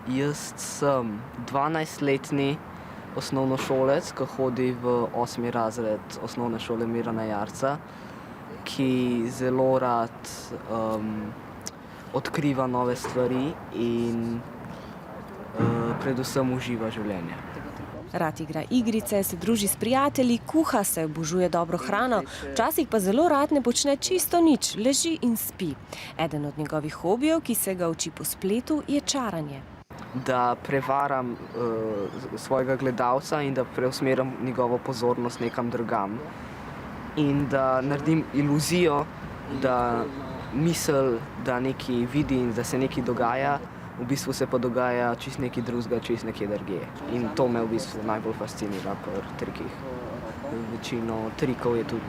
Jaz sem 12-letni osnovnošolec, ki hodi v 8. razred osnovne šole Mirana Jarca, ki zelo rad odkriva nove stvari in predvsem uživa življenje. Rad igra igrice, se druži s prijatelji, kuha se, obožuje dobro hrano, včasih pa zelo rad ne počne čisto nič, leži in spi. Eden od njegovih hobijev, ki se ga uči po spletu, je čaranje. Da prevaram svojega gledalca in da preusmerim njegovo pozornost nekam drugam. In da naredim iluzijo, da misel, da nekaj vidi in da se nekaj dogaja, v bistvu se pa dogaja čisto nekaj drugega, čisto nekje drugje. In to me v bistvu najbolj fascinira pri trikih. Večino trikov je tudi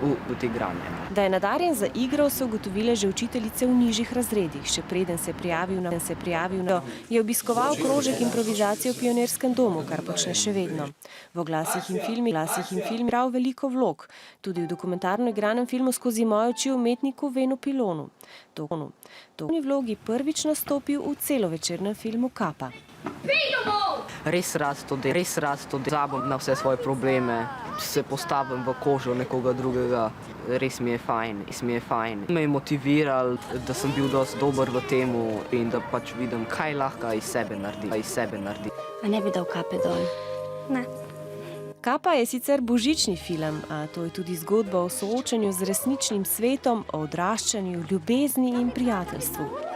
v igranju. Da je nadarjen za igro, so ugotovile že učiteljice v nižjih razredih. Še preden se je prijavil, je obiskoval krožek improvizacije v Pionirskem domu, kar počne še vedno. V oglasih in filmih prav veliko vlog. Tudi v dokumentarno igranem filmu Skozi moje oči umetniku Venu Pilonu. To v vlogi prvič nastopil v celovečernem filmu Kapa. Res rad to zabavim na vse svoje probleme, se postavim v kožo nekoga drugega, res mi je fajn. Me je motiviral, da sem bil dosti dober v temu in da pač vidim, kaj lahko iz sebe naredi. A ne bi dal kape dol? Ne. Kapa je sicer božični film, a to je tudi zgodba o soočanju z resničnim svetom, o odraščanju, ljubezni in prijateljstvu.